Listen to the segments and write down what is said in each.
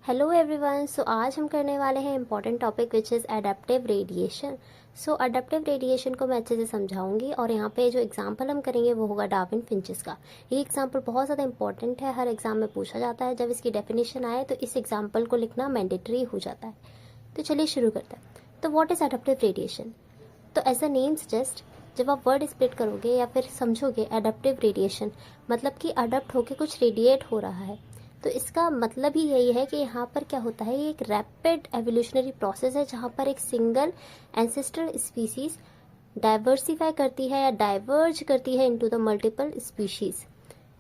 Hello everyone. सो आज हम करने वाले हैं important topic which is adaptive radiation. So adaptive radiation को मैं अच्छे से समझाऊंगी और यहाँ पे जो एग्जांपल हम करेंगे वो होगा डार्विन फिंचेस का। ये एग्जांपल बहुत ज़्यादा इंपॉर्टेंट है, हर एग्जाम में पूछा जाता है। जब इसकी डेफिनेशन आए तो इस एग्जाम्पल को लिखना मैंडेटरी हो जाता है। तो चलिए शुरू करते हैं। तो व्हाट इज़ एडेप्टिव रेडिएशन? तो एज अ नेम सजेस्ट, जब आप वर्ड स्प्लिट करोगे या फिर समझोगे एडेप्टिव रेडिएशन मतलब कि अडप्ट होके कुछ रेडिएट हो रहा है, तो इसका मतलब ही यही है कि यहाँ पर क्या होता है, ये एक रैपिड एवोल्यूशनरी प्रोसेस है जहाँ पर एक सिंगल एंसेस्ट्रल स्पीसीज डाइवर्सिफाई करती है या डाइवर्ज करती है इनटू द मल्टीपल स्पीशीज।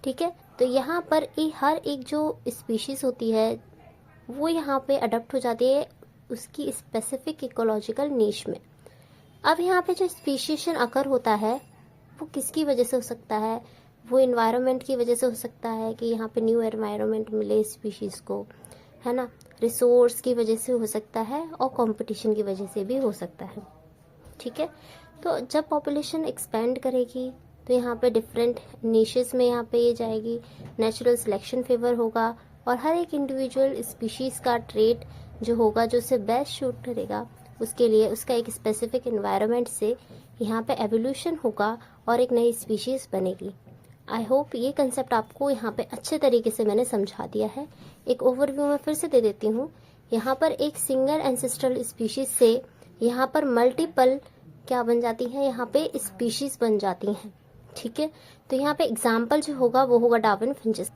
ठीक है, तो यहाँ पर हर एक जो स्पीशीज होती है वो यहाँ पे अडप्ट हो जाती है उसकी स्पेसिफिक इकोलॉजिकल नीश में। अब यहाँ पे जो स्पीशीशन अकर होता है वो किसकी वजह से हो सकता है? वो इन्वायरमेंट की वजह से हो सकता है कि यहाँ पे न्यू एनवायरनमेंट मिले स्पीशीज़ को, है ना। रिसोर्स की वजह से हो सकता है और कंपटीशन की वजह से भी हो सकता है। ठीक है, तो जब पॉपुलेशन एक्सपेंड करेगी तो यहाँ पे डिफरेंट निशेस में यहाँ पे ये जाएगी, नेचुरल सिलेक्शन फेवर होगा और हर एक इंडिविजुअल स्पीशीज़ का ट्रेट जो होगा जो उसे बेस्ट शूट करेगा उसके लिए उसका एक स्पेसिफिक एनवायरनमेंट से यहाँ पे एवोल्यूशन होगा और एक नई स्पीशीज़ बनेगी। आई होप ये कंसेप्ट आपको यहाँ पे अच्छे तरीके से मैंने समझा दिया है। एक ओवरव्यू में फिर से दे देती हूँ। यहाँ पर एक सिंगल एंसेस्ट्रल स्पीशीज से यहाँ पर मल्टीपल क्या बन जाती हैं, यहाँ पे स्पीशीज बन जाती हैं। ठीक है, तो यहाँ पे एग्जाम्पल जो होगा वो होगा डार्विन फिंचेस।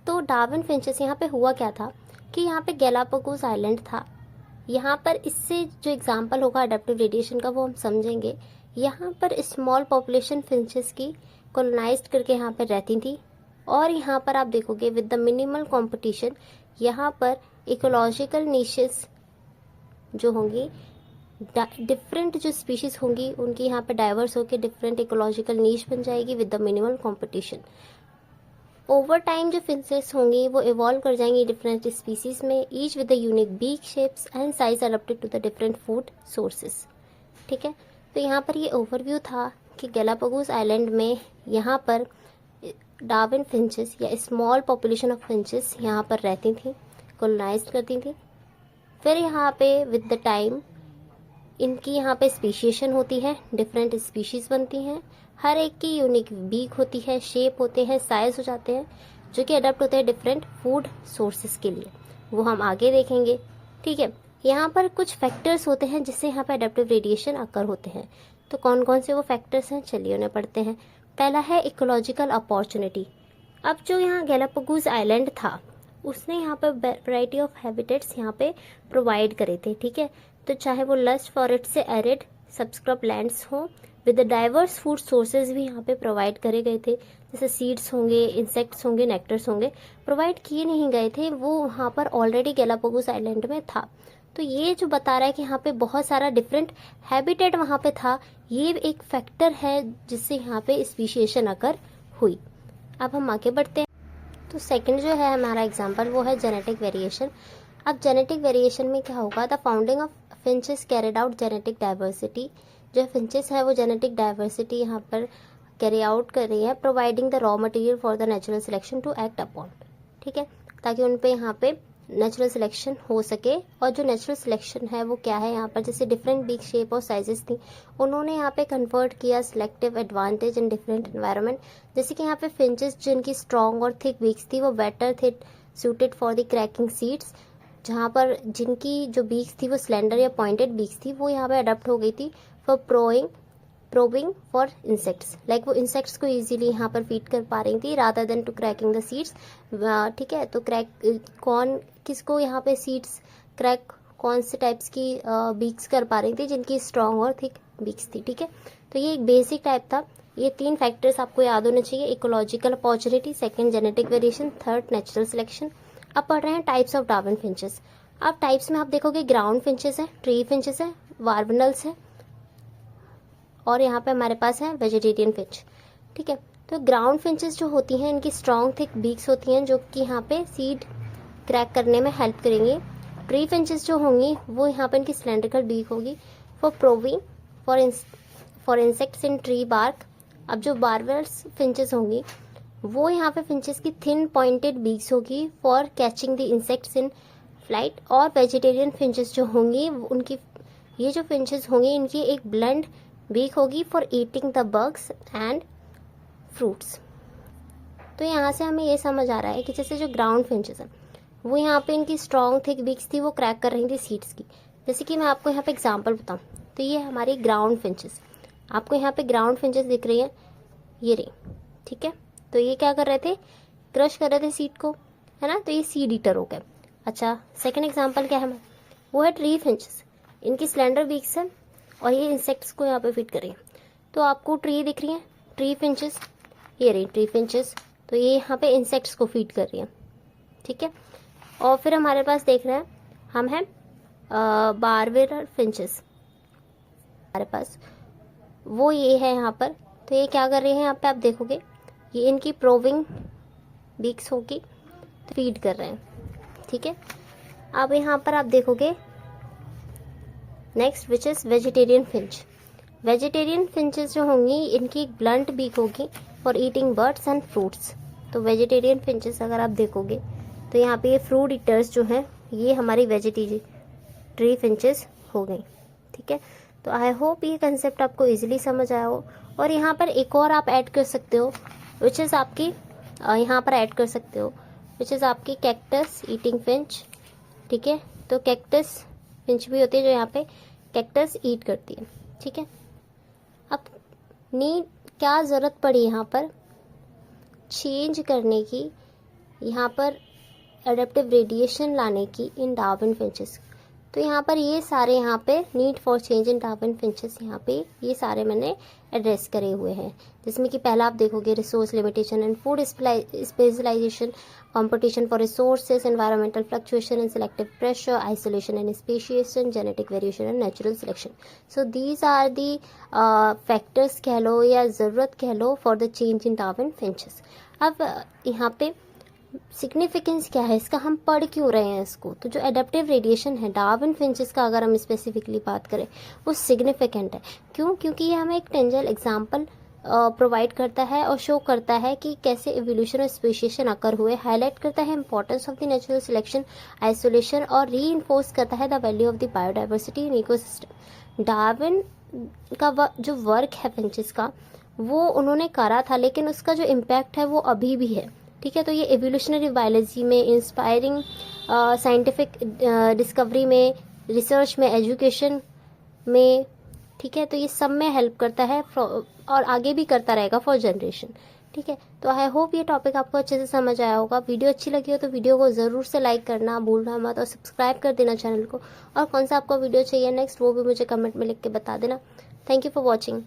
तो डार्विन फिंचेस यहाँ पे हुआ क्या था कि यहाँ पे गैलापागोस आइलैंड था। यहाँ पर इससे जो एग्जाम्पल होगा अडेप्टिव रेडिएशन का वो हम समझेंगे। यहाँ पर स्मॉल पॉपुलेशन फिंचेस की कॉलोनाइज्ड करके यहाँ पर रहती थी और यहाँ पर आप देखोगे विद द मिनिमल कंपटीशन यहाँ पर इकोलॉजिकल नीशेस जो होंगी, डिफरेंट जो स्पीशीज होंगी उनकी यहाँ पे डाइवर्स होकर डिफरेंट इकोलॉजिकल नीश बन जाएगी with the minimal competition. Over time जो फिंचेस होंगी वो इवॉल्व कर जाएंगी डिफरेंट स्पीसीज में, each with the unique beak shapes and size adapted to the different food sources. ठीक है, तो यहाँ पर ये ओवरव्यू था कि गैलापागोस आइलैंड में यहाँ पर डार्विन फिंचेस या स्मॉल पॉपुलेशन ऑफ फिंचेस यहाँ पर रहती थी, कॉलोनाइज करती थी। फिर यहाँ पे विद द टाइम इनकी यहाँ पे स्पीशिएशन होती है, डिफरेंट स्पीशीज बनती हैं, हर एक की यूनिक बीक होती है, शेप होते हैं, साइज हो जाते हैं जो कि अडेप्ट होते हैं डिफरेंट फूड सोर्सेज के लिए, वो हम आगे देखेंगे। ठीक है, यहाँ पर कुछ फैक्टर्स होते हैं जिससे यहाँ पे अडेप्टिव रेडिएशन अकर होते हैं। तो कौन कौन से वो फैक्टर्स हैं, चलिए उन्हें पढ़ते हैं। पहला है इकोलॉजिकल अपॉर्चुनिटी। अब जो यहाँ गैलापागोस आइलैंड था उसने यहाँ पर वैरायटी ऑफ हैबिटेट्स यहाँ पे प्रोवाइड करे थे। ठीक है, तो चाहे वो लस्ट फॉरेस्ट से एरिड सबस्क्रब लैंड्स हों, with the diverse food sources भी यहाँ पे प्रोवाइड करे गए थे, जैसे सीड्स होंगे, इंसेक्ट्स होंगे, नेक्टर्स होंगे, प्रोवाइड किए नहीं गए थे, वो वहाँ पर ऑलरेडी गैलापागोस आइलैंड में था। तो ये जो बता रहा है कि यहाँ पे बहुत सारा डिफरेंट हैबिटेट वहाँ पे था, ये एक फैक्टर है जिससे यहाँ पे स्पीशिएशन अकर हुई। अब हम आगे बढ़ते हैं। तो सेकंड जो है हमारा एग्जांपल वो है जेनेटिक वेरिएशन। अब जेनेटिक वेरिएशन में क्या होगा, the founding of finches carried out genetic diversity. जो फिंचेस है वो जेनेटिक डाइवर्सिटी यहाँ पर कैरी आउट कर रही है, providing the raw material for the natural selection to act upon. ठीक है, ताकि उन पे यहाँ पे नेचुरल सिलेक्शन हो सके। और जो नेचुरल सिलेक्शन है वो क्या है, यहाँ पर जैसे डिफरेंट बीक शेप और साइजेस थी उन्होंने यहाँ पे कन्वर्ट किया selective advantage in different environment. जैसे कि यहाँ पे फिंचेस जिनकी स्ट्रॉन्ग और थिक बीक्स थी वो बेटर थे suited for the cracking seeds, जहाँ पर जिनकी जो बीक्स थी वो स्लेंडर या पॉइंटेड बीक्स थी वो यहाँ पे अडप्ट हो गई थी for probing for insects, like वो इंसेक्ट्स को इजीली यहाँ पर फीड कर पा रही थी rather than to cracking the seeds. ठीक है, तो कौन किसको यहाँ पे सीड्स क्रैक कौन से टाइप्स की बीक्स कर पा रही थी, जिनकी स्ट्रॉन्ग और थिक बीक्स थी। ठीक है, तो ये एक बेसिक टाइप था। ये तीन फैक्टर्स आपको याद होने चाहिए, ecological opportunity, second genetic variation, third natural selection. अब पढ़ रहे हैं टाइप्स ऑफ डार्विन फिंचेस। अब टाइप्स में आप देखोगे ग्राउंड फिंचेस है, ट्री फिंचेस है, वार्बनल्स है और यहाँ पे हमारे पास है वेजिटेरियन फिंच। ठीक है, तो ग्राउंड फिंचेस जो होती हैं इनकी स्ट्रॉन्ग थिक बीक्स होती हैं जो कि यहाँ पे सीड क्रैक करने में हेल्प करेंगी। ट्री फिंचेस जो होंगी वो यहाँ पे इनकी सिलेंड्रिकल बीक होगी for probing for insects in tree bark. अब जो बार्बल्स फिंचेस होंगी वो यहाँ पे फिंचेस की थिन पॉइंटेड बीक्स होगी for catching the insects in flight. और वेजिटेरियन फिंचेस जो होंगी उनकी, ये जो फिंचेस होंगी इनकी एक ब्लंट बीक होगी for eating the bugs and fruits. तो यहाँ से हमें ये समझ आ रहा है कि जैसे जो ग्राउंड फिंचेस हैं वो यहाँ पे इनकी स्ट्रॉन्ग थिक बीक्स थी, वो क्रैक कर रही थी सीड्स की। जैसे कि मैं आपको यहाँ पे एग्जांपल बताऊँ तो ये हमारी ग्राउंड फिंचेस, आपको यहाँ पे ग्राउंड फिंचेस दिख रही हैं, ये रही, ठीक है। तो ये क्या कर रहे थे, क्रश कर रहे थे सीड को, है ना, तो ये सीड ईटर हो गए। अच्छा, सेकेंड एग्जाम्पल क्या है हमारा, वो है ट्री फिंचेस। इनकी स्लेंडर बीक्स है और ये इंसेक्ट्स को यहाँ पे फीड कर रही है। तो आपको ट्री दिख रही है, ट्री फिंचेस, ये रही ट्री फिंचेस, तो ये यहाँ पे इंसेक्ट्स को फीड कर रही है, ठीक है। और फिर हमारे पास देख रहे हैं हम हैं बारबेरर फिंचेस, हमारे पास वो ये है यहाँ पर। तो ये क्या कर रहे हैं, यहाँ पे आप देखोगे ये इनकी प्रोविंग बीक्स होगी, फीड कर रहे हैं, ठीक है। अब यहाँ पर आप देखोगे next which is vegetarian Finch. Vegetarian finches जो होंगी इनकी एक ब्लंट बीक होगी for eating birds and fruits. तो वेजिटेरियन फिंचेस अगर आप देखोगे तो यहाँ पे ये फ्रूट ईटर्स जो हैं ये हमारी वेजिटेरियन ट्री फिंचेस हो गई, ठीक है। तो आई होप ये कंसेप्ट आपको इजीली समझ आया हो। और यहाँ पर एक और आप ऐड कर सकते हो विच इज़ आपकी, यहाँ पर ऐड कर सकते हो विच इज़ आपकी कैक्टस ईटिंग फिंच, ठीक है। तो कैक्टस फिंच भी होती है जो यहाँ पे कैक्टस ईट करती है, ठीक है। अब नीड क्या ज़रूरत पड़ी यहाँ पर चेंज करने की, यहाँ पर एडेप्टिव रेडिएशन लाने की इन डार्विन फिंचेस। तो यहाँ पर ये सारे यहाँ पे need for change in Darwin finches, यहाँ पे ये सारे मैंने एड्रेस करे हुए हैं। जिसमें कि पहला आप देखोगे resource limitation and food specialization, competition for resources, environmental fluctuation and selective pressure, isolation and speciation, genetic variation and natural selection. So these are the factors कह लो या ज़रूरत कह लो for the change in Darwin finches. अब यहाँ पे significance क्या है इसका, हम पढ़ क्यों रहे हैं इसको। तो जो एडेप्टिव रेडिएशन है डार्विन फिंचेस का, अगर हम स्पेसिफिकली बात करें, वो सिग्निफिकेंट है। क्यों? क्योंकि ये हमें एक टेंजेंशियल एग्जांपल प्रोवाइड करता है और शो करता है कि कैसे इवोल्यूशन और स्पेशिएशन अकर हुए, हाईलाइट करता है importance of the natural selection, isolation, और री करता है the value of the biodiversity in ecosystem. Darwin का जो वर्क है फिंचेस का, वो उन्होंने करा था, लेकिन उसका जो इम्पैक्ट है वो अभी भी है, ठीक है। तो ये एवोल्यूशनरी बायोलॉजी में, इंस्पायरिंग साइंटिफिक डिस्कवरी में, रिसर्च में, एजुकेशन में, ठीक है। तो ये सब में हेल्प करता है और आगे भी करता रहेगा फॉर जनरेशन, ठीक है। तो आई होप ये टॉपिक आपको अच्छे से समझ आया होगा। वीडियो अच्छी लगी हो तो वीडियो को ज़रूर से लाइक करना भूलना मत और सब्सक्राइब कर देना चैनल को। और कौन सा आपको वीडियो चाहिए नेक्स्ट वो भी मुझे कमेंट में लिख के बता देना। Thank you for watching.